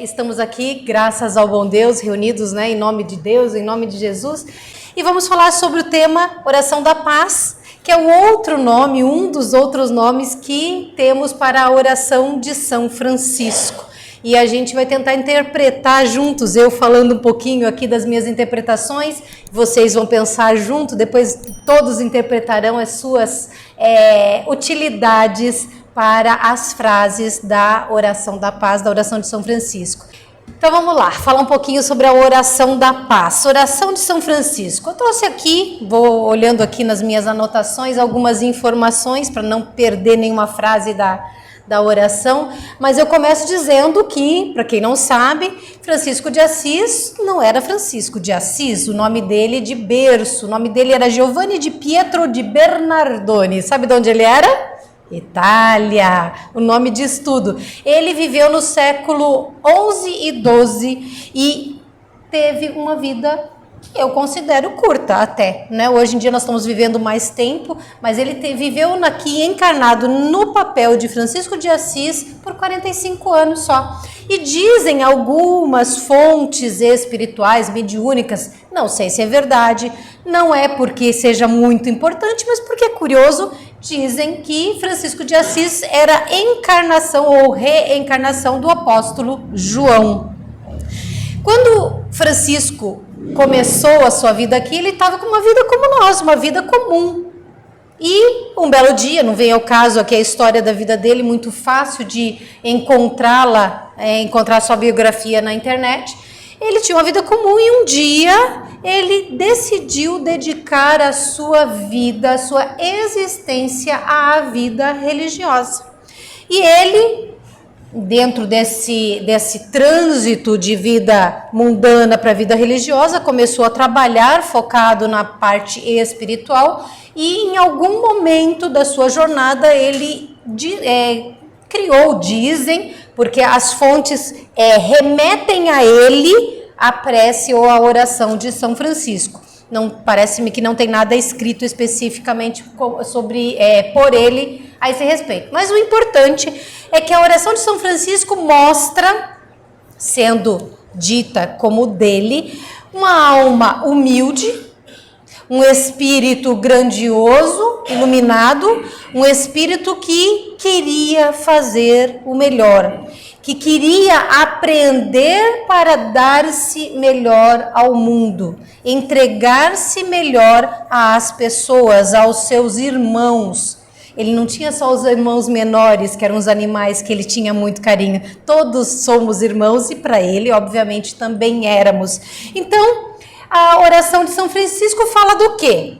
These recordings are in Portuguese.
Estamos aqui, graças ao bom Deus, reunidos, em nome de Deus, em nome de Jesus. E vamos falar sobre o tema Oração da Paz, que é o outro nome, um dos outros nomes que temos para a oração de São Francisco. E a gente vai tentar interpretar juntos, eu falando um pouquinho aqui das minhas interpretações, vocês vão pensar junto, depois todos interpretarão as suas utilidades para as frases da oração da paz, da oração de São Francisco. Então vamos lá, falar um pouquinho sobre a oração da paz, oração de São Francisco. Eu trouxe aqui, vou olhando aqui nas minhas anotações, algumas informações para não perder nenhuma frase da oração, mas eu começo dizendo que, para quem não sabe, Francisco de Assis não era Francisco de Assis, o nome dele de berço, o nome dele era Giovanni di Pietro di Bernardone. Sabe de onde ele era? Itália, o nome diz tudo. Ele viveu no século 11 e 12 e teve uma vida que eu considero curta até, Hoje em dia nós estamos vivendo mais tempo, mas ele viveu aqui encarnado no papel de Francisco de Assis por 45 anos só. E dizem algumas fontes espirituais, mediúnicas, não sei se é verdade, não é porque seja muito importante, mas porque é curioso, dizem que Francisco de Assis era encarnação ou reencarnação do apóstolo João. Quando Francisco começou a sua vida aqui, ele estava com uma vida como nós, uma vida comum. E um belo dia, não vem ao caso aqui a história da vida dele, muito fácil de encontrar sua biografia na internet. Ele tinha uma vida comum e um dia ele decidiu dedicar a sua vida, a sua existência à vida religiosa. E ele, dentro desse trânsito de vida mundana para a vida religiosa, começou a trabalhar focado na parte espiritual e em algum momento da sua jornada ele dizem, porque as fontes remetem a ele, a prece ou a oração de São Francisco. Não, parece-me que não tem nada escrito especificamente por ele a esse respeito. Mas o importante é que a oração de São Francisco mostra, sendo dita como dele, uma alma humilde, um espírito grandioso, iluminado, um espírito que queria fazer o melhor, que queria aprender para dar-se melhor ao mundo, entregar-se melhor às pessoas, aos seus irmãos. Ele não tinha só os irmãos menores, que eram os animais que ele tinha muito carinho. Todos somos irmãos e para ele, obviamente, também éramos. Então, a oração de São Francisco fala do quê?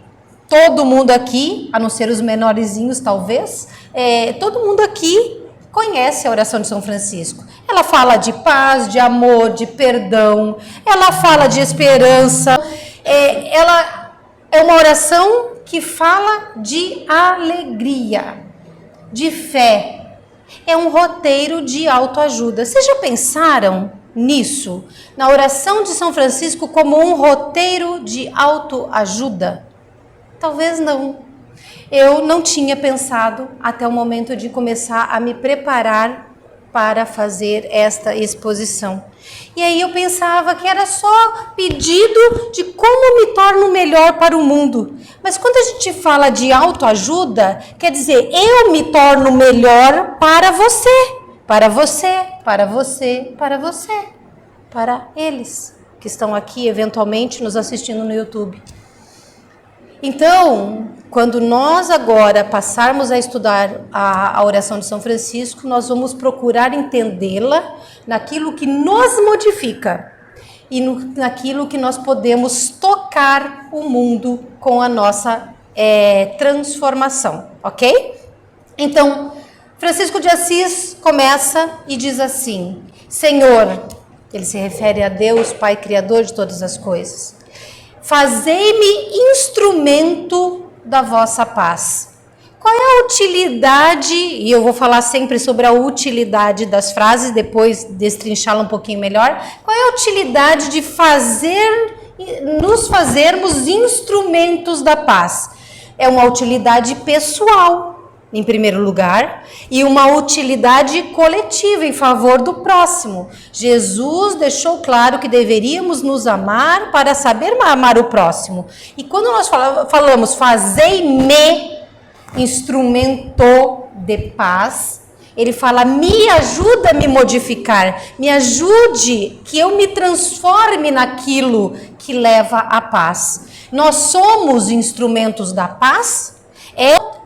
Todo mundo aqui, a não ser os menorzinhos talvez, todo mundo aqui conhece a oração de São Francisco. Ela fala de paz, de amor, de perdão, ela fala de esperança, ela é uma oração que fala de alegria, de fé. É um roteiro de autoajuda. Vocês já pensaram nisso? Na oração de São Francisco como um roteiro de autoajuda? Talvez não. Eu não tinha pensado até o momento de começar a me preparar para fazer esta exposição. E aí eu pensava que era só pedido de como me torno melhor para o mundo. Mas quando a gente fala de autoajuda, quer dizer, eu me torno melhor para você, para você, para você, para você, para eles que estão aqui eventualmente nos assistindo no YouTube. Então, quando nós agora passarmos a estudar a oração de São Francisco, nós vamos procurar entendê-la naquilo que nos modifica e naquilo que nós podemos tocar o mundo com a nossa transformação, ok? Então, Francisco de Assis começa e diz assim: Senhor, ele se refere a Deus, Pai Criador de todas as coisas, fazei-me instrumento da vossa paz. Qual é a utilidade, e eu vou falar sempre sobre a utilidade das frases, depois destrinchá-la um pouquinho melhor. Qual é a utilidade de nos fazermos instrumentos da paz? É uma utilidade pessoal. em primeiro lugar, e uma utilidade coletiva em favor do próximo. Jesus deixou claro que deveríamos nos amar para saber amar o próximo. E quando nós falamos fazei-me instrumento de paz, ele fala, me ajuda a me modificar, me ajude que eu me transforme naquilo que leva à paz. Nós somos instrumentos da paz?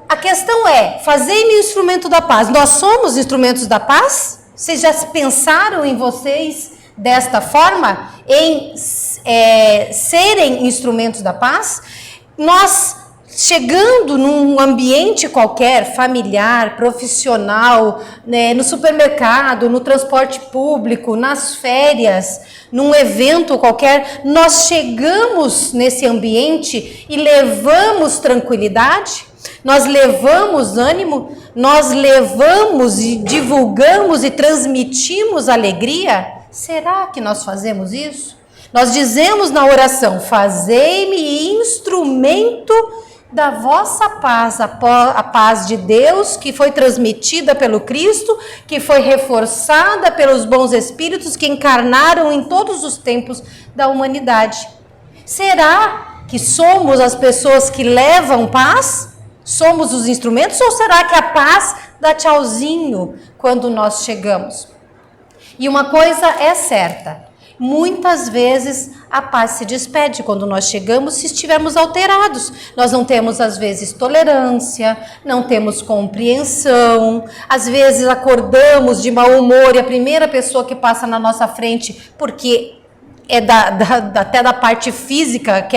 A questão é, fazei-me instrumento da paz. Nós somos instrumentos da paz? Vocês já pensaram em vocês desta forma? Em serem instrumentos da paz? Nós, chegando num ambiente qualquer, familiar, profissional, né, no supermercado, no transporte público, nas férias, num evento qualquer, nós chegamos nesse ambiente e levamos tranquilidade? Nós levamos ânimo, nós levamos e divulgamos e transmitimos alegria? Será que nós fazemos isso? Nós dizemos na oração, fazei-me instrumento da vossa paz, a paz de Deus que foi transmitida pelo Cristo, que foi reforçada pelos bons espíritos que encarnaram em todos os tempos da humanidade. Será que somos as pessoas que levam paz? Somos os instrumentos ou será que a paz dá tchauzinho quando nós chegamos? E uma coisa é certa, muitas vezes a paz se despede quando nós chegamos se estivermos alterados. Nós não temos às vezes tolerância, não temos compreensão, às vezes acordamos de mau humor e a primeira pessoa que passa na nossa frente, porque é até da parte física,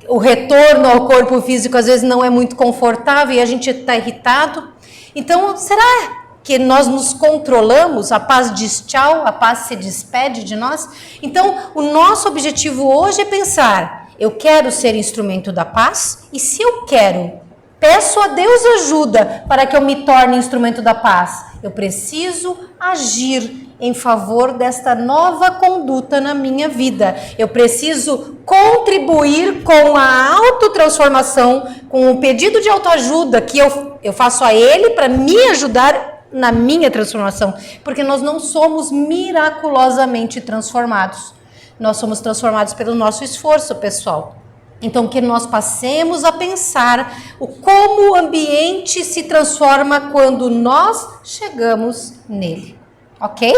o retorno ao corpo físico às vezes não é muito confortável e a gente está irritado. Então, será que nós nos controlamos? A paz diz tchau, a paz se despede de nós? Então, o nosso objetivo hoje é pensar, eu quero ser instrumento da paz? E se eu quero, peço a Deus ajuda para que eu me torne instrumento da paz. Eu preciso agir em favor desta nova conduta na minha vida. Eu preciso contribuir com a autotransformação, com o pedido de autoajuda que eu faço a Ele para me ajudar na minha transformação. Porque nós não somos miraculosamente transformados. Nós somos transformados pelo nosso esforço, pessoal. Então, que nós passemos a pensar como o ambiente se transforma quando nós chegamos nele. Ok?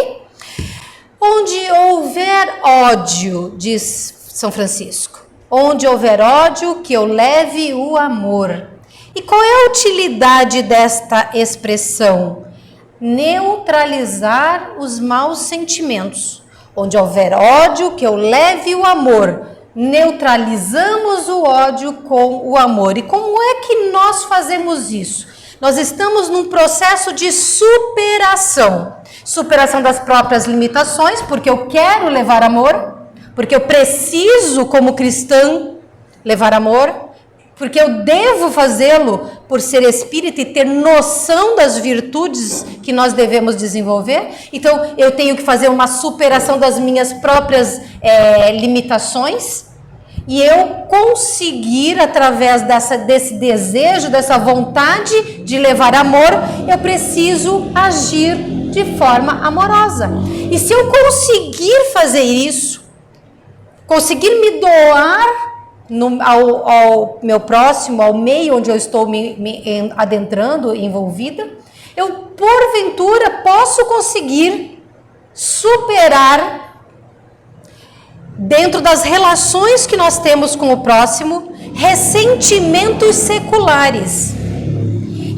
Onde houver ódio, diz São Francisco, onde houver ódio, que eu leve o amor. E qual é a utilidade desta expressão? Neutralizar os maus sentimentos. Onde houver ódio, que eu leve o amor. Neutralizamos o ódio com o amor. E como é que nós fazemos isso? Nós estamos num processo de superação. Superação das próprias limitações, porque eu quero levar amor, porque eu preciso, como cristã, levar amor, porque eu devo fazê-lo por ser espírita e ter noção das virtudes que nós devemos desenvolver. Então, eu tenho que fazer uma superação das minhas próprias limitações. E eu conseguir, através desse desejo, dessa vontade de levar amor, eu preciso agir de forma amorosa. E se eu conseguir fazer isso, conseguir me doar ao meu próximo, ao meio onde eu estou me adentrando, envolvida, eu, porventura, posso conseguir superar, dentro das relações que nós temos com o próximo, ressentimentos seculares.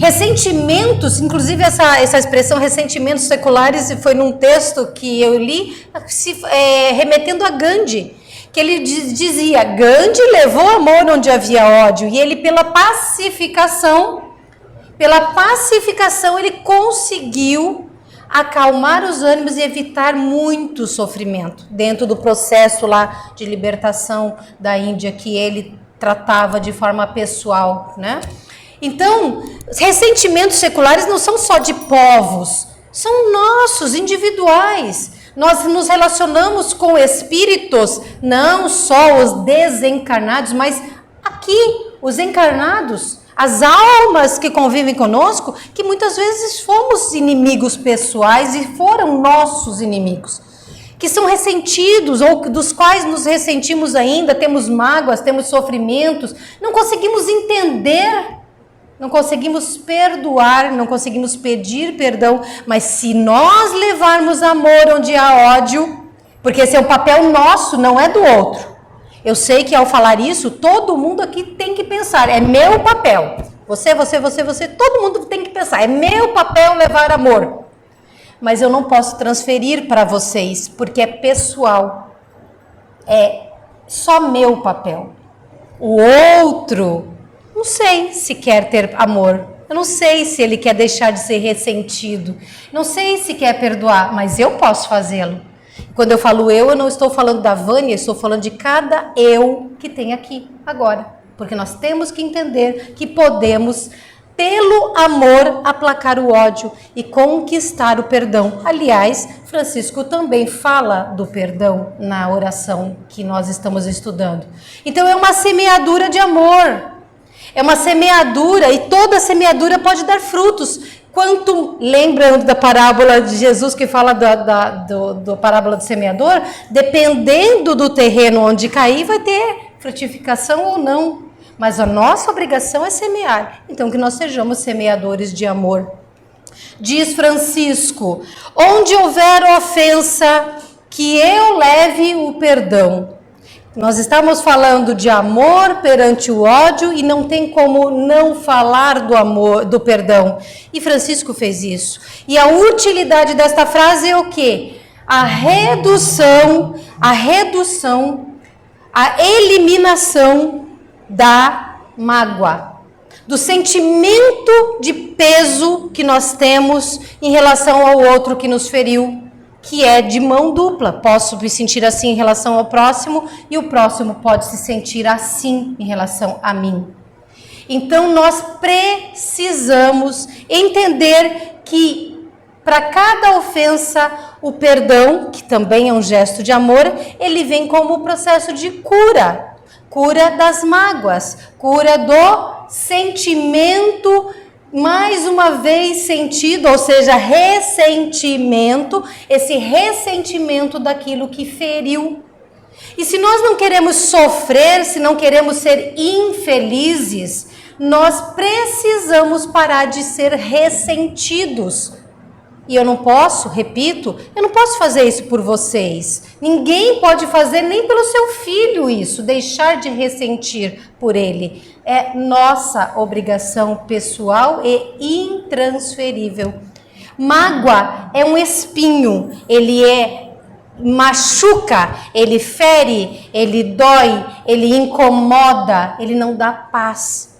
Ressentimentos, inclusive essa expressão ressentimentos seculares foi num texto que eu li, remetendo a Gandhi, que ele dizia, Gandhi levou amor onde havia ódio, e ele pela pacificação ele conseguiu acalmar os ânimos e evitar muito sofrimento dentro do processo lá de libertação da Índia que ele tratava de forma pessoal, né? Então, ressentimentos seculares não são só de povos, são nossos, individuais. Nós nos relacionamos com espíritos, não só os desencarnados, mas aqui, os encarnados. As almas que convivem conosco, que muitas vezes fomos inimigos pessoais e foram nossos inimigos, que são ressentidos ou dos quais nos ressentimos ainda, temos mágoas, temos sofrimentos, não conseguimos entender, não conseguimos perdoar, não conseguimos pedir perdão, mas se nós levarmos amor onde há ódio, porque esse é um papel nosso, não é do outro. Eu sei que ao falar isso, todo mundo aqui tem que pensar, é meu papel. Você, todo mundo tem que pensar, é meu papel levar amor. Mas eu não posso transferir para vocês, porque é pessoal. É só meu papel. O outro, não sei se quer ter amor. Eu não sei se ele quer deixar de ser ressentido. Não sei se quer perdoar, mas eu posso fazê-lo. Quando eu falo eu não estou falando da Vânia, estou falando de cada eu que tem aqui agora. Porque nós temos que entender que podemos, pelo amor, aplacar o ódio e conquistar o perdão. Aliás, Francisco também fala do perdão na oração que nós estamos estudando. Então é uma semeadura de amor. É uma semeadura e toda semeadura pode dar frutos. Quanto, lembrando da parábola de Jesus que fala da parábola do semeador, dependendo do terreno onde cair, vai ter frutificação ou não. Mas a nossa obrigação é semear. Então, que nós sejamos semeadores de amor. Diz Francisco, onde houver ofensa, que eu leve o perdão. Nós estamos falando de amor perante o ódio e não tem como não falar do amor, do perdão. E Francisco fez isso. E a utilidade desta frase é o quê? A redução, a eliminação da mágoa, do sentimento de peso que nós temos em relação ao outro que nos feriu, que é de mão dupla. Posso me sentir assim em relação ao próximo e o próximo pode se sentir assim em relação a mim. Então nós precisamos entender que para cada ofensa o perdão, que também é um gesto de amor, ele vem como processo de cura. Cura das mágoas, cura do sentimento mais uma vez sentido, ou seja, ressentimento, esse ressentimento daquilo que feriu. E se nós não queremos sofrer, se não queremos ser infelizes, nós precisamos parar de ser ressentidos. E eu não posso, repito, eu não posso fazer isso por vocês. Ninguém pode fazer nem pelo seu filho isso, deixar de ressentir por ele. É nossa obrigação pessoal e intransferível. Mágoa é um espinho, ele machuca, ele fere, ele dói, ele incomoda, ele não dá paz.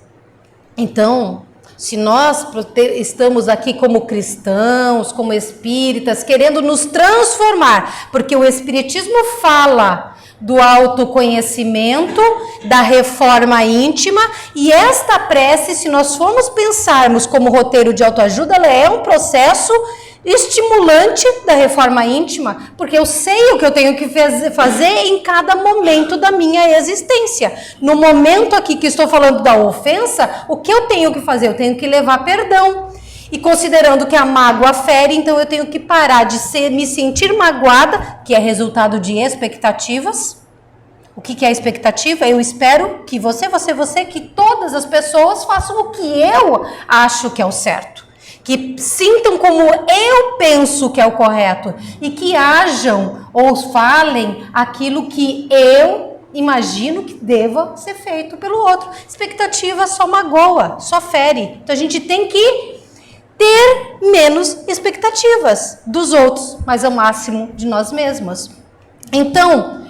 Então, se nós estamos aqui como cristãos, como espíritas, querendo nos transformar, porque o espiritismo fala do autoconhecimento, da reforma íntima, e esta prece, se nós formos pensarmos como roteiro de autoajuda, ela é um processo estimulante da reforma íntima, porque eu sei o que eu tenho que fazer em cada momento da minha existência. No momento aqui que estou falando da ofensa, o que eu tenho que fazer? Eu tenho que levar perdão. E considerando que a mágoa fere, então eu tenho que parar de me sentir magoada, que é resultado de expectativas. O que é expectativa? Eu espero que que todas as pessoas façam o que eu acho que é o certo. Que sintam como eu penso que é o correto e que ajam ou falem aquilo que eu imagino que deva ser feito pelo outro. Expectativa só magoa, só fere. Então a gente tem que ter menos expectativas dos outros, mas ao máximo de nós mesmos. Então,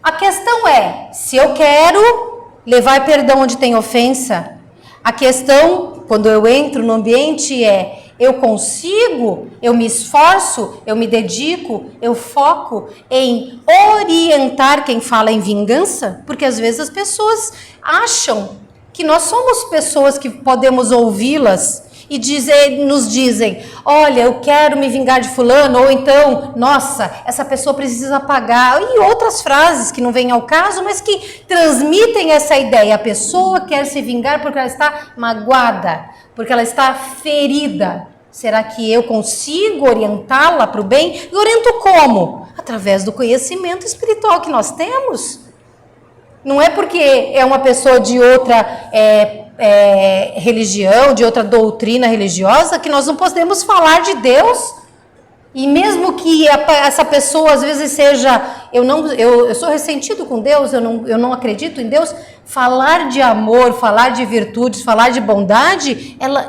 a questão é, se eu quero levar perdão onde tem ofensa, a questão, quando eu entro no ambiente, é: eu consigo, eu me esforço, eu me dedico, eu foco em orientar quem fala em vingança? Porque às vezes as pessoas acham que nós somos pessoas que podemos ouvi-las e nos dizem, olha, eu quero me vingar de fulano, ou então, nossa, essa pessoa precisa pagar, e outras frases que não vêm ao caso, mas que transmitem essa ideia. A pessoa quer se vingar porque ela está magoada, porque ela está ferida. Será que eu consigo orientá-la para o bem? E oriento como? Através do conhecimento espiritual que nós temos. Não é porque é uma pessoa de outra religião, de outra doutrina religiosa, que nós não podemos falar de Deus. E mesmo que essa pessoa às vezes seja, eu sou ressentido com Deus, eu não acredito em Deus, falar de amor, falar de virtudes, falar de bondade, ela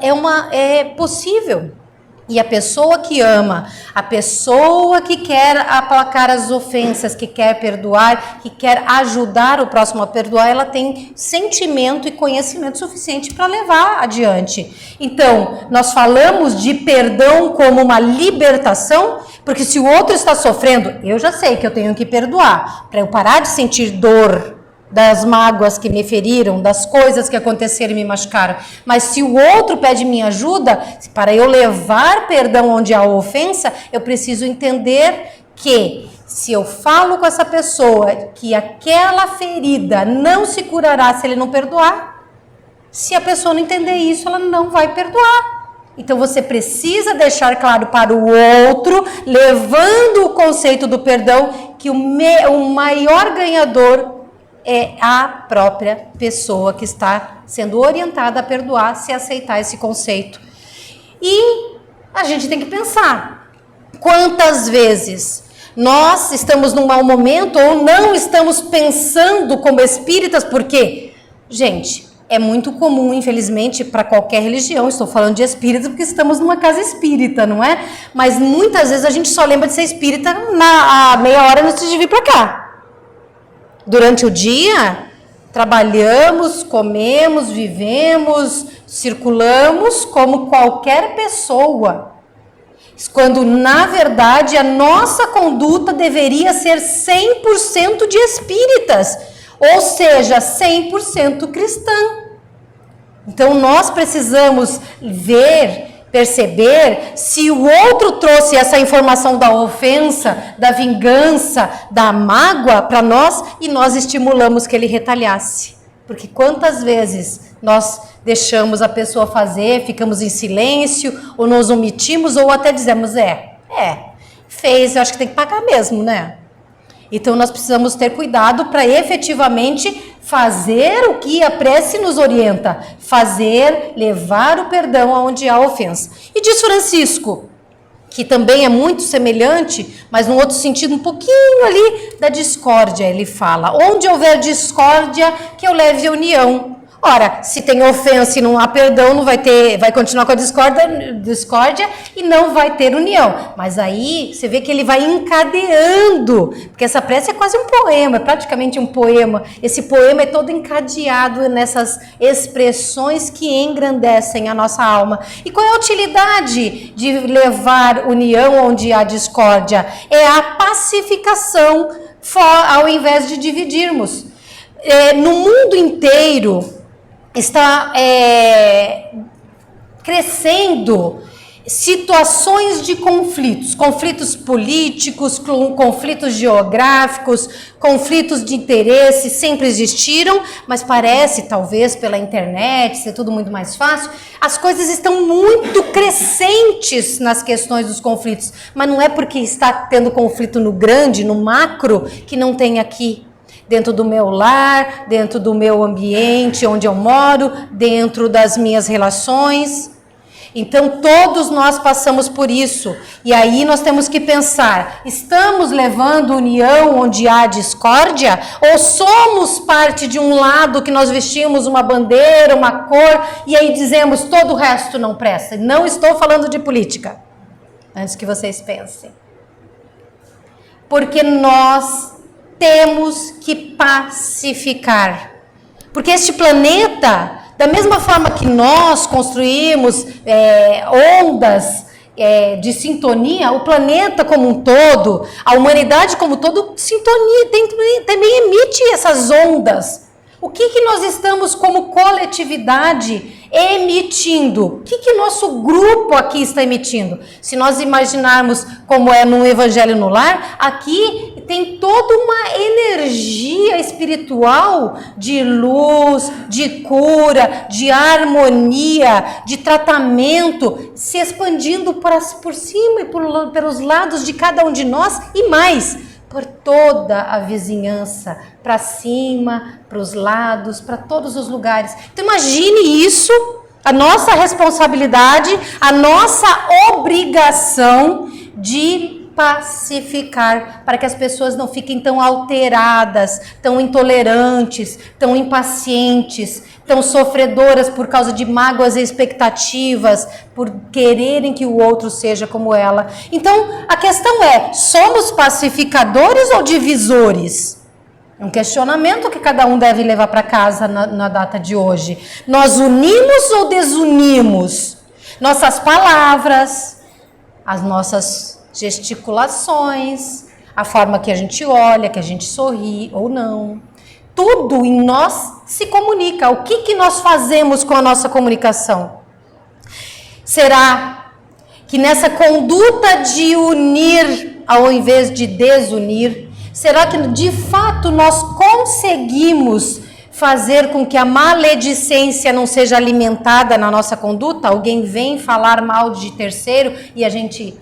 é possível. E a pessoa que ama, a pessoa que quer aplacar as ofensas, que quer perdoar, que quer ajudar o próximo a perdoar, ela tem sentimento e conhecimento suficiente para levar adiante. Então, nós falamos de perdão como uma libertação, porque se o outro está sofrendo, eu já sei que eu tenho que perdoar, para eu parar de sentir dor das mágoas que me feriram, das coisas que aconteceram e me machucaram. Mas se o outro pede minha ajuda, para eu levar perdão onde há ofensa, eu preciso entender que se eu falo com essa pessoa que aquela ferida não se curará se ele não perdoar, se a pessoa não entender isso, ela não vai perdoar. Então você precisa deixar claro para o outro, levando o conceito do perdão, que o maior ganhador é a própria pessoa que está sendo orientada a perdoar, se aceitar esse conceito. E a gente tem que pensar, quantas vezes nós estamos num mau momento ou não estamos pensando como espíritas, porque, gente, é muito comum, infelizmente, para qualquer religião, estou falando de espíritas porque estamos numa casa espírita, não é? Mas muitas vezes a gente só lembra de ser espírita a meia hora antes de vir para cá. Durante o dia, trabalhamos, comemos, vivemos, circulamos como qualquer pessoa. Quando, na verdade, a nossa conduta deveria ser 100% de espíritas, ou seja, 100% cristã. Então, nós precisamos perceber se o outro trouxe essa informação da ofensa, da vingança, da mágoa para nós e nós estimulamos que ele retalhasse. Porque quantas vezes nós deixamos a pessoa fazer, ficamos em silêncio, ou nos omitimos, ou até dizemos, fez, eu acho que tem que pagar mesmo, né? Então nós precisamos ter cuidado para efetivamente fazer o que a prece nos orienta, levar o perdão aonde há ofensa. E diz Francisco, que também é muito semelhante, mas num outro sentido um pouquinho ali da discórdia, ele fala, onde houver discórdia, que eu leve a união. Ora, se tem ofensa e não há perdão, não vai continuar com a discórdia e não vai ter união. Mas aí você vê que ele vai encadeando, porque essa prece é quase um poema, é praticamente um poema. Esse poema é todo encadeado nessas expressões que engrandecem a nossa alma. E qual é a utilidade de levar união onde há discórdia? É a pacificação ao invés de dividirmos. No mundo inteiro está crescendo situações de conflitos políticos, conflitos geográficos, conflitos de interesse, sempre existiram, mas parece, talvez pela internet, ser tudo muito mais fácil, as coisas estão muito crescentes nas questões dos conflitos, mas não é porque está tendo conflito no grande, no macro, que não tem aqui. Dentro do meu lar, dentro do meu ambiente onde eu moro, dentro das minhas relações. Então, todos nós passamos por isso. E aí nós temos que pensar, estamos levando união onde há discórdia? Ou somos parte de um lado que nós vestimos uma bandeira, uma cor, e aí dizemos todo o resto não presta? Não estou falando de política, antes que vocês pensem. Porque nós temos que pacificar. Porque este planeta, da mesma forma que nós construímos ondas de sintonia, o planeta como um todo, a humanidade como um todo, sintonia, também emite essas ondas. O que nós estamos como coletividade emitindo? O que nosso grupo aqui está emitindo? Se nós imaginarmos como é num evangelho no lar, aqui tem toda uma energia espiritual de luz, de cura, de harmonia, de tratamento, se expandindo por cima e pelos lados de cada um de nós e mais, por toda a vizinhança, para cima, para os lados, para todos os lugares. Então imagine isso, a nossa responsabilidade, a nossa obrigação de pacificar, para que as pessoas não fiquem tão alteradas, tão intolerantes, tão impacientes, tão sofredoras por causa de mágoas e expectativas, por quererem que o outro seja como ela. Então, a questão é, somos pacificadores ou divisores? Um questionamento que cada um deve levar para casa na data de hoje. Nós unimos ou desunimos? Nossas palavras, as nossas gesticulações, a forma que a gente olha, que a gente sorri ou não. Tudo em nós se comunica. O que nós fazemos com a nossa comunicação? Será que nessa conduta de unir ao invés de desunir, será que de fato nós conseguimos fazer com que a maledicência não seja alimentada na nossa conduta? Alguém vem falar mal de terceiro e a gente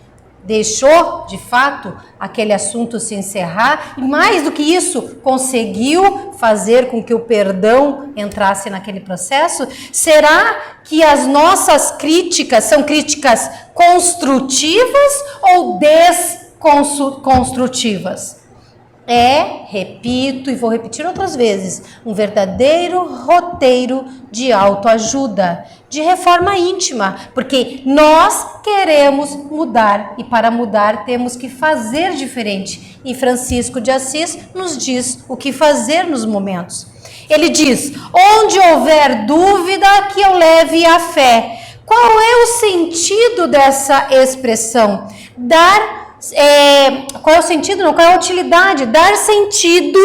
deixou, de fato, aquele assunto se encerrar e, mais do que isso, conseguiu fazer com que o perdão entrasse naquele processo? Será que as nossas críticas são críticas construtivas ou desconstrutivas? Repito e vou repetir outras vezes, um verdadeiro roteiro de autoajuda, de reforma íntima, porque nós queremos mudar e para mudar temos que fazer diferente. E Francisco de Assis nos diz o que fazer nos momentos. Ele diz, onde houver dúvida, que eu leve a fé. Qual é o sentido dessa expressão? Qual é o sentido? Não, qual é a utilidade? Dar sentido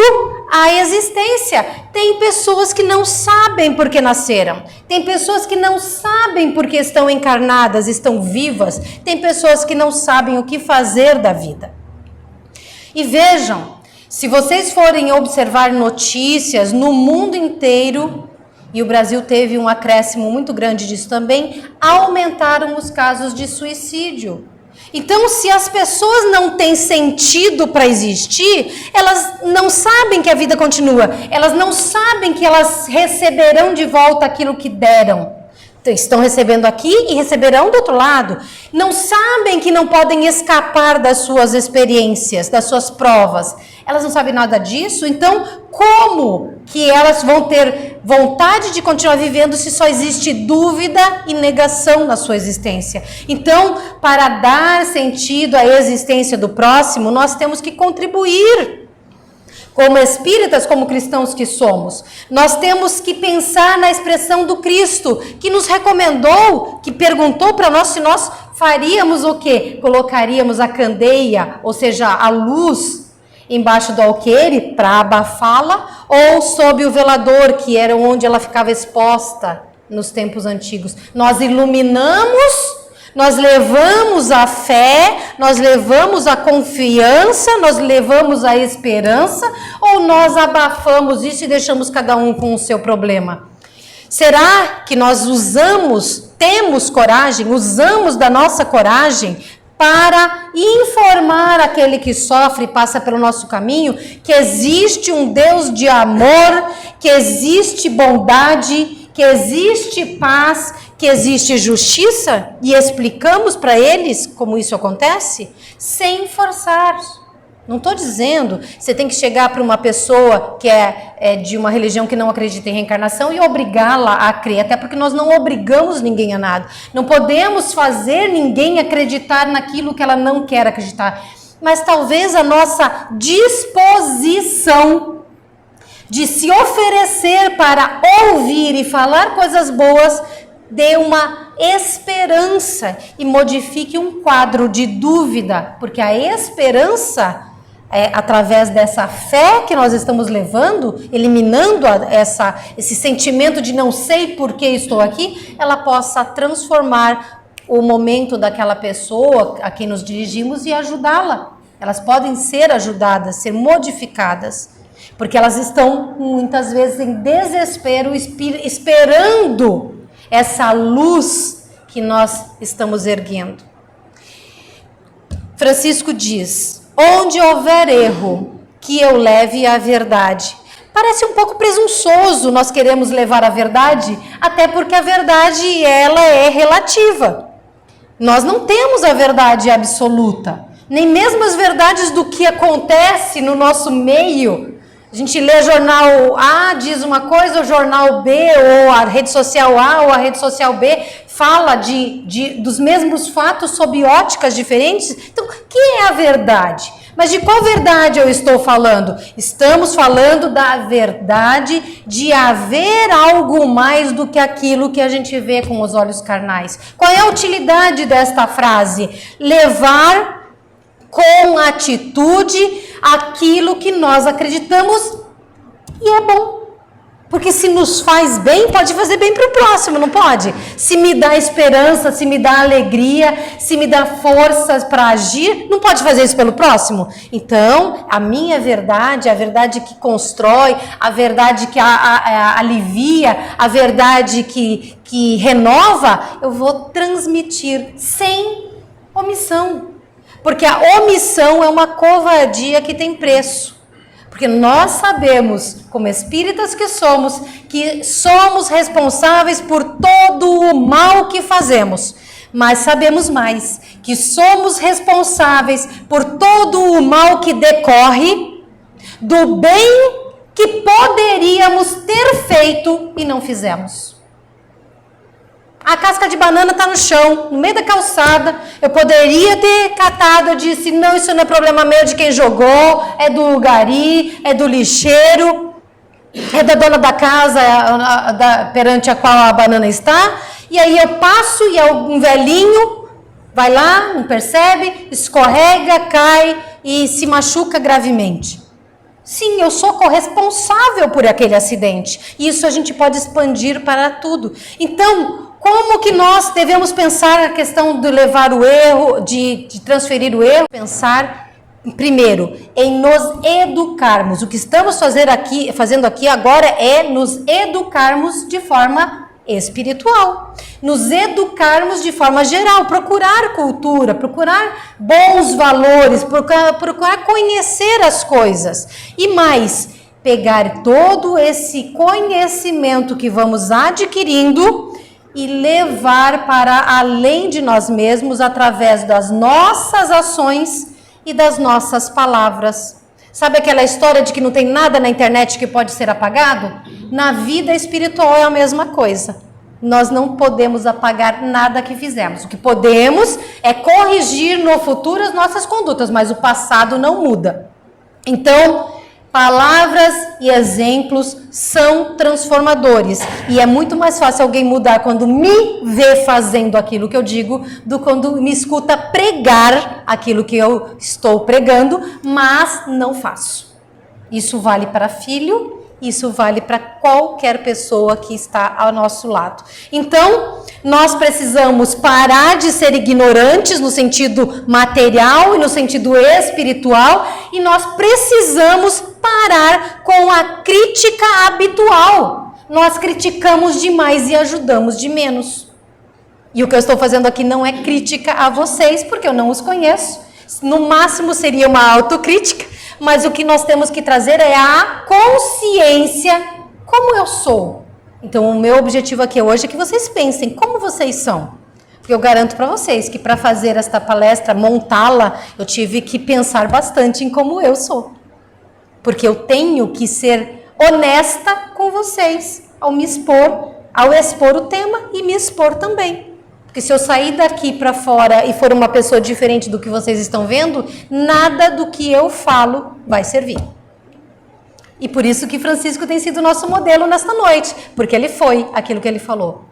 à existência. Tem pessoas que não sabem por que nasceram. Tem pessoas que não sabem por que estão encarnadas, estão vivas. Tem pessoas que não sabem o que fazer da vida. E vejam, se vocês forem observar notícias no mundo inteiro, e o Brasil teve um acréscimo muito grande disso também, aumentaram os casos de suicídio. Então, se as pessoas não têm sentido para existir, elas não sabem que a vida continua, elas não sabem que elas receberão de volta aquilo que deram. Então, estão recebendo aqui e receberão do outro lado. Não sabem que não podem escapar das suas experiências, das suas provas. Elas não sabem nada disso, então como que elas vão ter vontade de continuar vivendo se só existe dúvida e negação na sua existência? Então, para dar sentido à existência do próximo, nós temos que contribuir. Como espíritas, como cristãos que somos, nós temos que pensar na expressão do Cristo, que nos recomendou, que perguntou para nós se nós faríamos o quê? Colocaríamos a candeia, ou seja, a luz, embaixo do alqueire para abafá-la, ou sob o velador, que era onde ela ficava exposta nos tempos antigos. Nós iluminamos, nós levamos a fé, nós levamos a confiança, nós levamos a esperança, ou nós abafamos isso e deixamos cada um com o seu problema? Será que nós temos coragem, usamos da nossa coragem para informar aquele que sofre e passa pelo nosso caminho que existe um Deus de amor, que existe bondade, que existe paz, que existe justiça, e explicamos para eles como isso acontece? Sem forçar. Não estou dizendo que você tem que chegar para uma pessoa que é de uma religião que não acredita em reencarnação e obrigá-la a crer, até porque nós não obrigamos ninguém a nada. Não podemos fazer ninguém acreditar naquilo que ela não quer acreditar. Mas talvez a nossa disposição de se oferecer para ouvir e falar coisas boas dê uma esperança e modifique um quadro de dúvida, porque a esperança através dessa fé que nós estamos levando, eliminando esse sentimento de não sei por que estou aqui, ela possa transformar o momento daquela pessoa a quem nos dirigimos e ajudá-la. Elas podem ser ajudadas, ser modificadas, porque elas estão muitas vezes em desespero, esperando essa luz que nós estamos erguendo. Francisco diz: onde houver erro, que eu leve a verdade. Parece um pouco presunçoso nós queremos levar a verdade, até porque a verdade ela é relativa. Nós não temos a verdade absoluta, nem mesmo as verdades do que acontece no nosso meio. A gente lê jornal A, diz uma coisa, o jornal B, ou a rede social A, ou a rede social B, fala dos mesmos fatos sob óticas diferentes. Então, o que é a verdade? Mas de qual verdade eu estou falando? Estamos falando da verdade de haver algo mais do que aquilo que a gente vê com os olhos carnais. Qual é a utilidade desta frase? Levar com atitude aquilo que nós acreditamos e é bom. Porque se nos faz bem, pode fazer bem para o próximo, não pode? Se me dá esperança, se me dá alegria, se me dá forças para agir, não pode fazer isso pelo próximo? Então, a minha verdade, a verdade que constrói, a verdade que alivia, a verdade que renova, eu vou transmitir sem omissão. Porque a omissão é uma covardia que tem preço. Porque nós sabemos, como espíritas que somos responsáveis por todo o mal que fazemos. Mas sabemos mais, que somos responsáveis por todo o mal que decorre do bem que poderíamos ter feito e não fizemos. A casca de banana está no chão, no meio da calçada. Eu poderia ter catado, eu disse, não, isso não é problema meu, de quem jogou, é do gari, é do lixeiro, é da dona da casa perante a qual a banana está. E aí eu passo e um velhinho vai lá, não percebe, escorrega, cai e se machuca gravemente. Sim, eu sou corresponsável por aquele acidente. E isso a gente pode expandir para tudo. Então, como que nós devemos pensar a questão de levar o erro, de transferir o erro? Pensar, primeiro, em nos educarmos. O que estamos fazendo aqui agora é nos educarmos de forma espiritual. Nos educarmos de forma geral, procurar cultura, procurar bons valores, procurar conhecer as coisas. E mais, pegar todo esse conhecimento que vamos adquirindo e levar para além de nós mesmos através das nossas ações e das nossas palavras. Sabe aquela história de que não tem nada na internet que pode ser apagado? Na vida espiritual é a mesma coisa. Nós não podemos apagar nada que fizemos. O que podemos é corrigir no futuro as nossas condutas, mas o passado não muda. Então, palavras e exemplos são transformadores. E é muito mais fácil alguém mudar quando me vê fazendo aquilo que eu digo do que quando me escuta pregar aquilo que eu estou pregando, mas não faço. Isso vale para filho, isso vale para qualquer pessoa que está ao nosso lado. Então, nós precisamos parar de ser ignorantes no sentido material e no sentido espiritual, e nós precisamos parar com a crítica habitual. Nós criticamos demais e ajudamos de menos. E o que eu estou fazendo aqui não é crítica a vocês, porque eu não os conheço. No máximo seria uma autocrítica, mas o que nós temos que trazer é a consciência como eu sou. Então, o meu objetivo aqui hoje é que vocês pensem como vocês são. Porque eu garanto para vocês que para fazer esta palestra, montá-la, eu tive que pensar bastante em como eu sou. Porque eu tenho que ser honesta com vocês ao me expor, ao expor o tema e me expor também. Porque se eu sair daqui para fora e for uma pessoa diferente do que vocês estão vendo, nada do que eu falo vai servir. E por isso que Francisco tem sido nosso modelo nesta noite, porque ele foi aquilo que ele falou.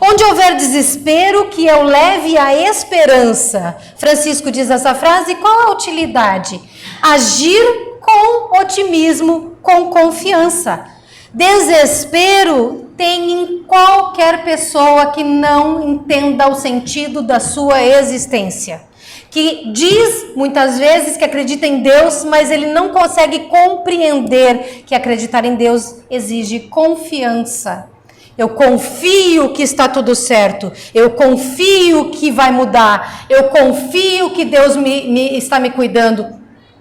Onde houver desespero, que eu leve a esperança. Francisco diz essa frase, qual a utilidade? Agir com otimismo, com confiança. Desespero tem em qualquer pessoa que não entenda o sentido da sua existência. Que diz muitas vezes que acredita em Deus, mas ele não consegue compreender que acreditar em Deus exige confiança. Eu confio que está tudo certo, eu confio que vai mudar, eu confio que Deus está me cuidando,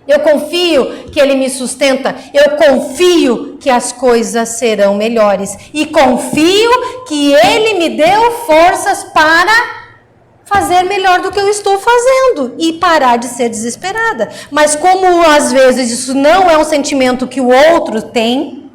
eu confio que Ele me sustenta, eu confio que as coisas serão melhores e confio que Ele me deu forças para fazer melhor do que eu estou fazendo e parar de ser desesperada. Mas como às vezes isso não é um sentimento que o outro tem,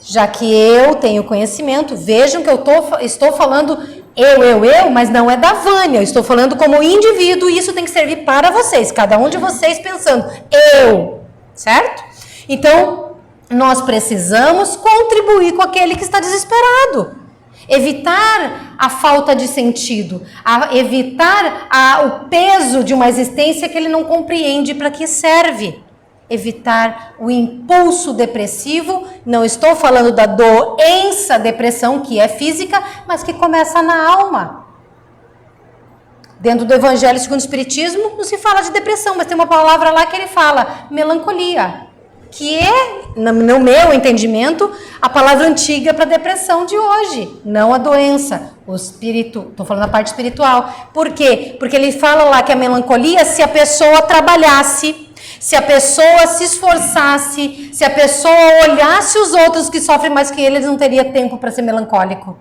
já que eu tenho conhecimento, vejam que eu estou falando eu, mas não é da Vânia, eu estou falando como indivíduo e isso tem que servir para vocês, cada um de vocês pensando, eu, certo? Então, nós precisamos contribuir com aquele que está desesperado. Evitar a falta de sentido, evitar o peso de uma existência que ele não compreende para que serve. Evitar o impulso depressivo, não estou falando da doença depressão, que é física, mas que começa na alma. Dentro do Evangelho segundo o Espiritismo, não se fala de depressão, mas tem uma palavra lá que ele fala, melancolia. Que é, no meu entendimento, a palavra antiga para a depressão de hoje, não a doença, o espírito, estou falando a parte espiritual. Por quê? Porque ele fala lá que a melancolia, se a pessoa trabalhasse, se a pessoa se esforçasse, se a pessoa olhasse os outros que sofrem mais que ele, não teria tempo para ser melancólico.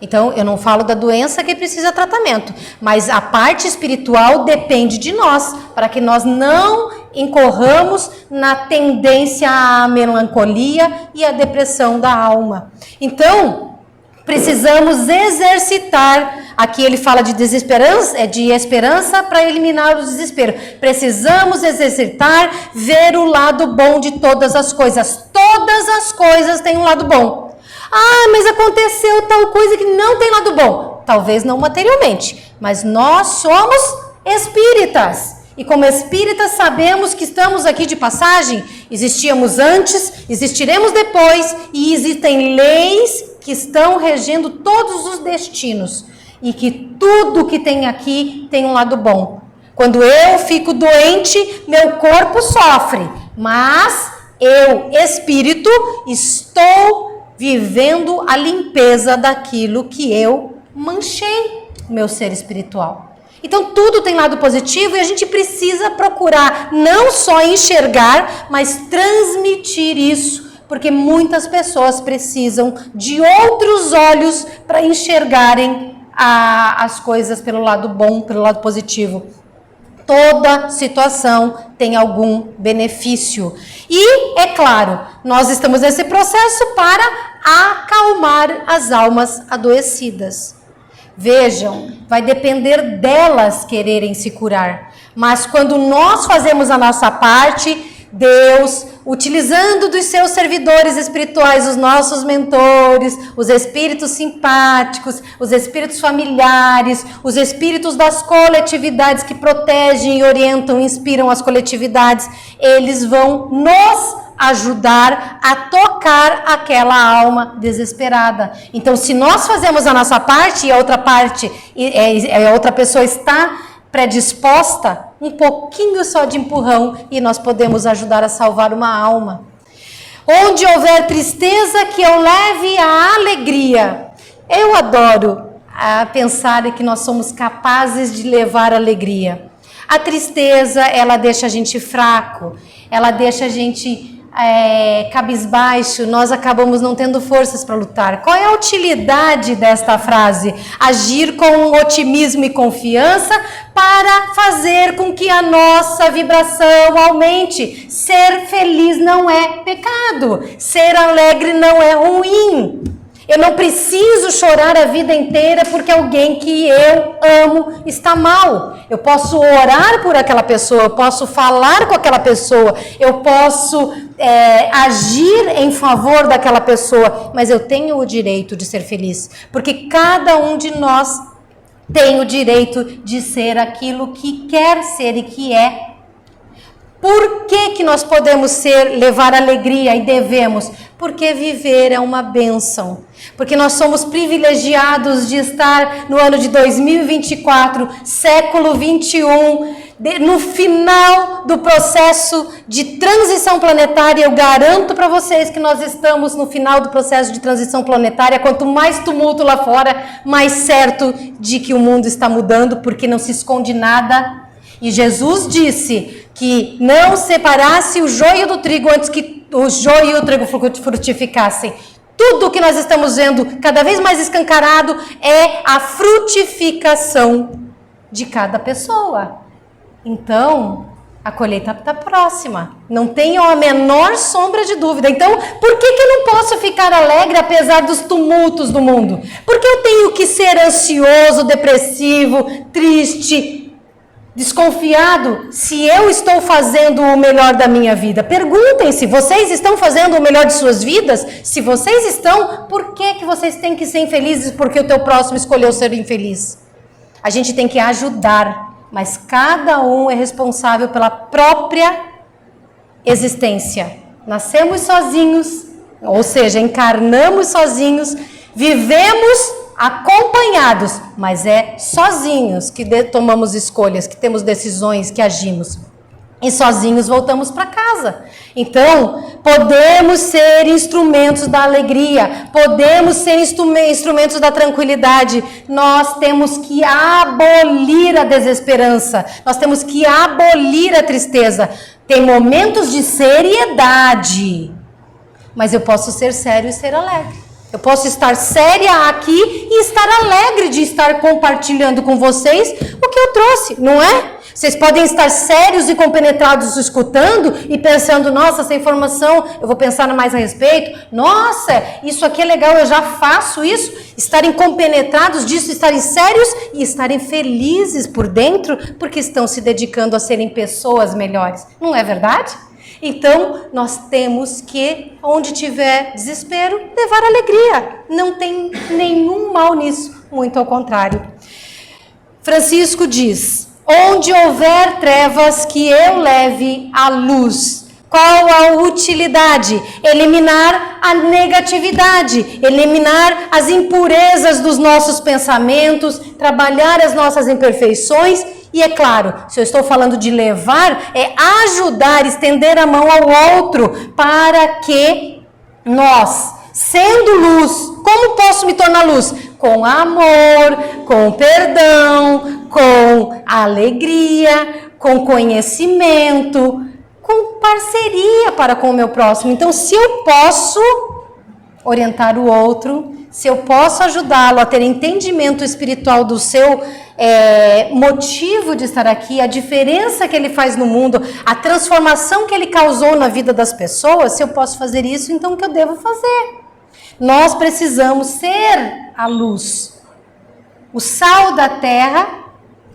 Então, eu não falo da doença que precisa de tratamento, mas a parte espiritual depende de nós, para que nós não incorramos na tendência à melancolia e à depressão da alma. Então, precisamos exercitar, aqui ele fala de desesperança, de esperança para eliminar o desespero. Precisamos exercitar, ver o lado bom de todas as coisas. Todas as coisas têm um lado bom. Ah, mas aconteceu tal coisa que não tem lado bom. Talvez não materialmente, mas nós somos espíritas. E como espíritas sabemos que estamos aqui de passagem, existíamos antes, existiremos depois e existem leis que estão regendo todos os destinos. E que tudo que tem aqui tem um lado bom. Quando eu fico doente, meu corpo sofre, mas eu, espírito, estou vivendo a limpeza daquilo que eu manchei, meu ser espiritual. Então tudo tem lado positivo e a gente precisa procurar não só enxergar, mas transmitir isso, porque muitas pessoas precisam de outros olhos para enxergarem as coisas pelo lado bom, pelo lado positivo. Toda situação tem algum benefício. E, é claro, nós estamos nesse processo para acalmar as almas adoecidas. Vejam, vai depender delas quererem se curar. Mas quando nós fazemos a nossa parte, Deus, utilizando dos seus servidores espirituais, os nossos mentores, os espíritos simpáticos, os espíritos familiares, os espíritos das coletividades que protegem, orientam, inspiram as coletividades, eles vão nos ajudar a tocar aquela alma desesperada. Então, se nós fazemos a nossa parte e a outra parte, a outra pessoa está predisposta, um pouquinho só de empurrão e nós podemos ajudar a salvar uma alma. Onde houver tristeza, que eu leve a alegria. Eu adoro pensar que nós somos capazes de levar alegria. A tristeza, ela deixa a gente fraco, ela deixa a gente cabisbaixo, nós acabamos não tendo forças para lutar. Qual é a utilidade desta frase? Agir com otimismo e confiança para fazer com que a nossa vibração aumente. Ser feliz não é pecado, ser alegre não é ruim. Eu não preciso chorar a vida inteira porque alguém que eu amo está mal. Eu posso orar por aquela pessoa, eu posso falar com aquela pessoa, eu posso agir em favor daquela pessoa, mas eu tenho o direito de ser feliz, porque cada um de nós tem o direito de ser aquilo que quer ser e que é. Por que nós podemos levar alegria e devemos? Porque viver é uma bênção. Porque nós somos privilegiados de estar no ano de 2024, século 21, no final do processo de transição planetária. Eu garanto para vocês que nós estamos no final do processo de transição planetária. Quanto mais tumulto lá fora, mais certo de que o mundo está mudando, porque não se esconde nada. E Jesus disse que não separasse o joio do trigo antes que o joio e o trigo frutificassem. Tudo que nós estamos vendo cada vez mais escancarado é a frutificação de cada pessoa. Então, a colheita está próxima. Não tenham a menor sombra de dúvida. Então, por que eu não posso ficar alegre apesar dos tumultos do mundo? Por que eu tenho que ser ansioso, depressivo, triste, desconfiado, se eu estou fazendo o melhor da minha vida? Perguntem-se, vocês estão fazendo o melhor de suas vidas? Se vocês estão, por que vocês têm que ser infelizes porque o teu próximo escolheu ser infeliz? A gente tem que ajudar, mas cada um é responsável pela própria existência. Nascemos sozinhos, ou seja, encarnamos sozinhos, vivemos acompanhados, mas é sozinhos que tomamos escolhas, que temos decisões, que agimos. E sozinhos voltamos para casa. Então, podemos ser instrumentos da alegria, podemos ser instrumentos da tranquilidade. Nós temos que abolir a desesperança, nós temos que abolir a tristeza. Tem momentos de seriedade, mas eu posso ser sério e ser alegre. Eu posso estar séria aqui e estar alegre de estar compartilhando com vocês o que eu trouxe, não é? Vocês podem estar sérios e compenetrados escutando e pensando, nossa, essa informação, eu vou pensar mais a respeito. Nossa, isso aqui é legal, eu já faço isso. Estarem compenetrados disso, estarem sérios e estarem felizes por dentro, porque estão se dedicando a serem pessoas melhores. Não é verdade? Então, nós temos que, onde tiver desespero, levar alegria. Não tem nenhum mal nisso, muito ao contrário. Francisco diz, onde houver trevas, que eu leve a luz. Qual a utilidade? Eliminar a negatividade, eliminar as impurezas dos nossos pensamentos, trabalhar as nossas imperfeições. E é claro, se eu estou falando de levar, é ajudar, estender a mão ao outro para que nós, sendo luz, como posso me tornar luz? Com amor, com perdão, com alegria, com conhecimento, com parceria para com o meu próximo. Então, se eu posso orientar o outro, se eu posso ajudá-lo a ter entendimento espiritual do seu motivo de estar aqui, a diferença que ele faz no mundo, a transformação que ele causou na vida das pessoas, se eu posso fazer isso, então o que eu devo fazer? Nós precisamos ser a luz. O sal da terra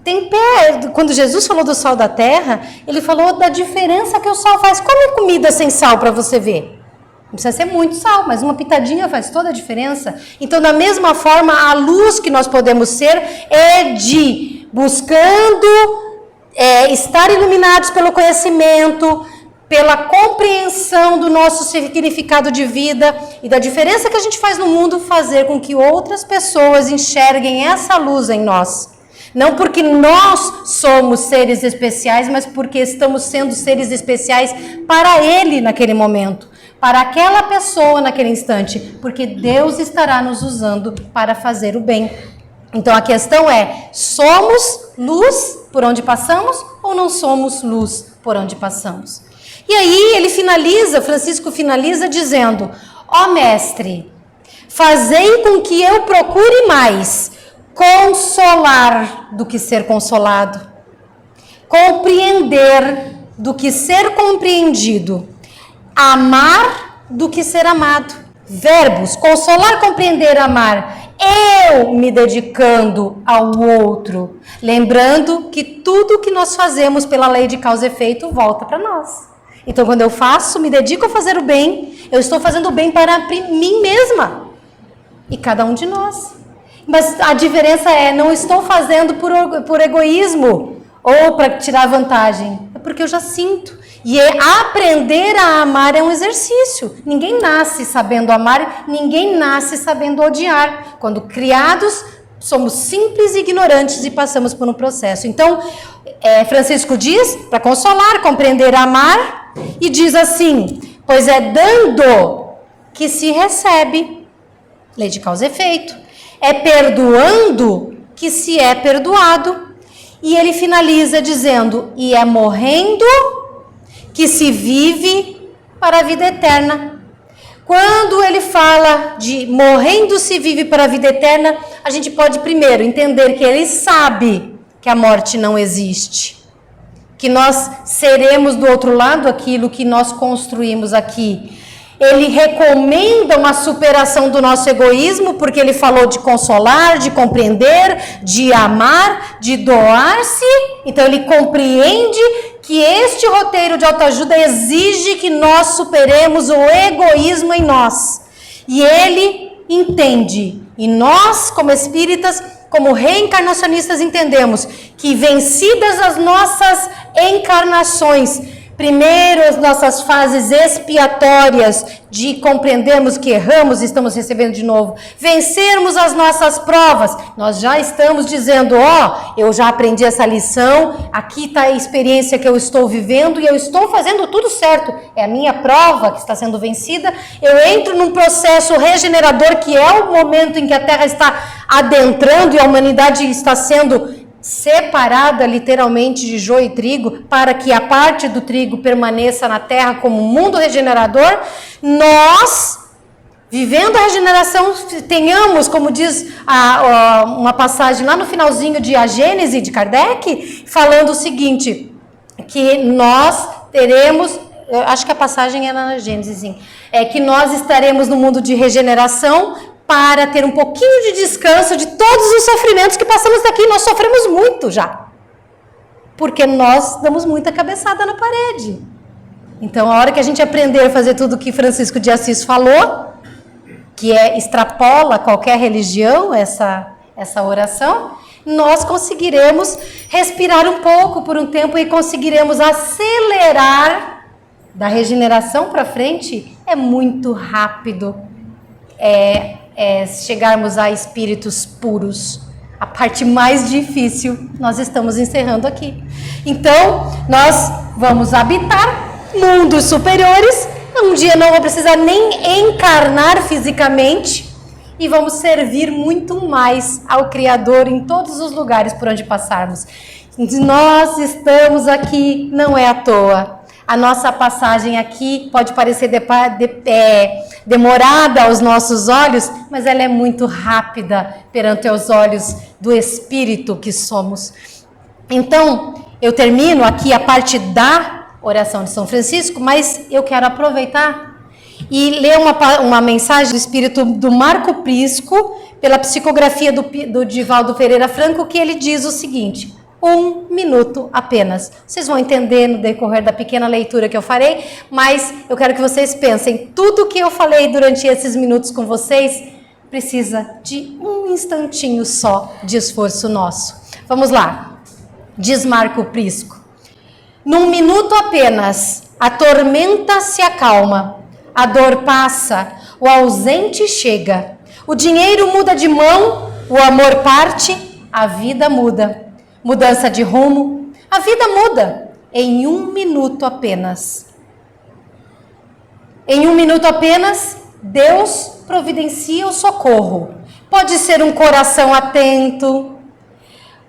tem pé. Quando Jesus falou do sal da terra, ele falou da diferença que o sal faz. Come comida sem sal para você ver. Não precisa ser muito sal, mas uma pitadinha faz toda a diferença. Então, da mesma forma, a luz que nós podemos ser é de buscando estar iluminados pelo conhecimento, pela compreensão do nosso significado de vida e da diferença que a gente faz no mundo, fazer com que outras pessoas enxerguem essa luz em nós. Não porque nós somos seres especiais, mas porque estamos sendo seres especiais para Ele naquele momento. Para aquela pessoa naquele instante, porque Deus estará nos usando para fazer o bem. Então a questão é, somos luz por onde passamos ou não somos luz por onde passamos? E aí ele finaliza, Francisco finaliza dizendo, ó mestre, fazei com que eu procure mais consolar do que ser consolado, compreender do que ser compreendido, amar do que ser amado, verbos, consolar, compreender, amar, eu me dedicando ao outro, lembrando que tudo que nós fazemos pela lei de causa e efeito volta para nós. Então, quando eu faço, me dedico a fazer o bem, eu estou fazendo o bem para mim mesma e cada um de nós. Mas a diferença é, não estou fazendo por egoísmo ou para tirar vantagem, é porque eu já sinto. E aprender a amar é um exercício. Ninguém nasce sabendo amar, ninguém nasce sabendo odiar. Quando criados, somos simples e ignorantes e passamos por um processo. Então, Francisco diz, para consolar, compreender, amar, e diz assim, pois é dando que se recebe, lei de causa e efeito, é perdoando que se é perdoado. E ele finaliza dizendo, e é morrendo que se vive para a vida eterna. Quando ele fala de morrendo se vive para a vida eterna, a gente pode primeiro entender que ele sabe que a morte não existe, que nós seremos do outro lado aquilo que nós construímos aqui. Ele recomenda uma superação do nosso egoísmo, porque ele falou de consolar, de compreender, de amar, de doar-se. Então ele compreende que este roteiro de autoajuda exige que nós superemos o egoísmo em nós. E ele entende, e nós, como espíritas, como reencarnacionistas, entendemos que vencidas as nossas encarnações, primeiro, as nossas fases expiatórias de compreendermos que erramos e estamos recebendo de novo. Vencermos as nossas provas. Nós já estamos dizendo, eu já aprendi essa lição, aqui está a experiência que eu estou vivendo e eu estou fazendo tudo certo. É a minha prova que está sendo vencida. Eu entro num processo regenerador que é o momento em que a Terra está adentrando e a humanidade está sendo separada literalmente de joio e trigo, para que a parte do trigo permaneça na terra como um mundo regenerador. Nós, vivendo a regeneração, tenhamos, como diz uma passagem lá no finalzinho de A Gênese de Kardec, falando o seguinte, que nós teremos, eu acho que a passagem é na Gênese, sim, é que nós estaremos no mundo de regeneração para ter um pouquinho de descanso de todos os sofrimentos que passamos daqui. Nós sofremos muito já, porque nós damos muita cabeçada na parede. Então, a hora que a gente aprender a fazer tudo o que Francisco de Assis falou, que extrapola qualquer religião, essa oração, nós conseguiremos respirar um pouco por um tempo e conseguiremos acelerar da regeneração para frente. É muito rápido. Chegarmos a espíritos puros. A parte mais difícil nós estamos encerrando aqui. Então, nós vamos habitar mundos superiores. Um dia não vou precisar nem encarnar fisicamente e vamos servir muito mais ao Criador em todos os lugares por onde passarmos. Nós estamos aqui, não é à toa. A nossa passagem aqui pode parecer demorada aos nossos olhos, mas ela é muito rápida perante os olhos do Espírito que somos. Então, eu termino aqui a parte da oração de São Francisco, mas eu quero aproveitar e ler uma mensagem do Espírito do Marco Prisco, pela psicografia do Divaldo Pereira Franco, que ele diz o seguinte: 1 minuto apenas. Vocês vão entender no decorrer da pequena leitura que eu farei, mas eu quero que vocês pensem, tudo que eu falei durante esses minutos com vocês precisa de um instantinho só de esforço nosso. Vamos lá. Diz Marco Prisco: num minuto apenas, a tormenta se acalma, a dor passa, o ausente chega, o dinheiro muda de mão, o amor parte, a vida muda. Mudança de rumo, a vida muda em 1 minuto apenas. Em 1 minuto apenas, Deus providencia o socorro. Pode ser um coração atento,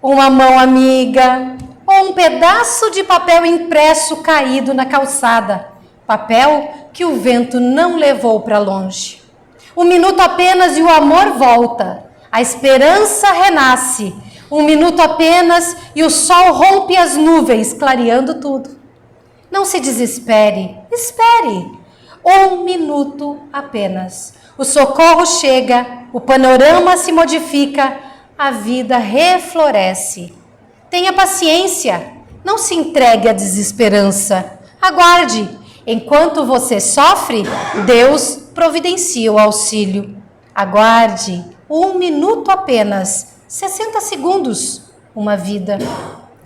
uma mão amiga, ou um pedaço de papel impresso caído na calçada. Papel que o vento não levou para longe. 1 minuto apenas e o amor volta. A esperança renasce. 1 minuto apenas e o sol rompe as nuvens, clareando tudo. Não se desespere, espere. 1 minuto apenas. O socorro chega, o panorama se modifica, a vida refloresce. Tenha paciência, não se entregue à desesperança. Aguarde, enquanto você sofre, Deus providencia o auxílio. Aguarde 1 minuto apenas, 60 segundos, uma vida,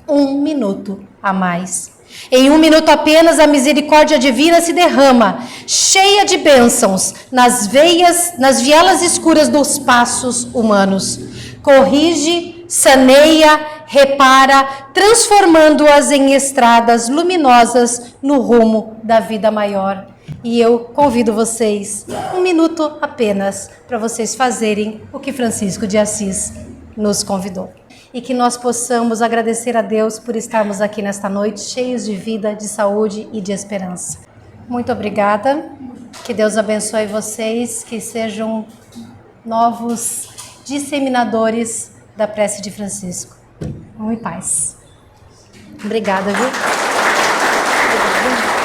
1 minuto a mais. Em 1 minuto apenas a misericórdia divina se derrama, cheia de bênçãos, nas vielas escuras dos passos humanos. Corrige, saneia, repara, transformando-as em estradas luminosas no rumo da vida maior. E eu convido vocês, 1 minuto apenas, para vocês fazerem o que Francisco de Assis nos convidou. E que nós possamos agradecer a Deus por estarmos aqui nesta noite, cheios de vida, de saúde e de esperança. Muito obrigada, que Deus abençoe vocês, que sejam novos disseminadores da prece de Francisco. Vamos em paz. Obrigada, viu? Obrigada.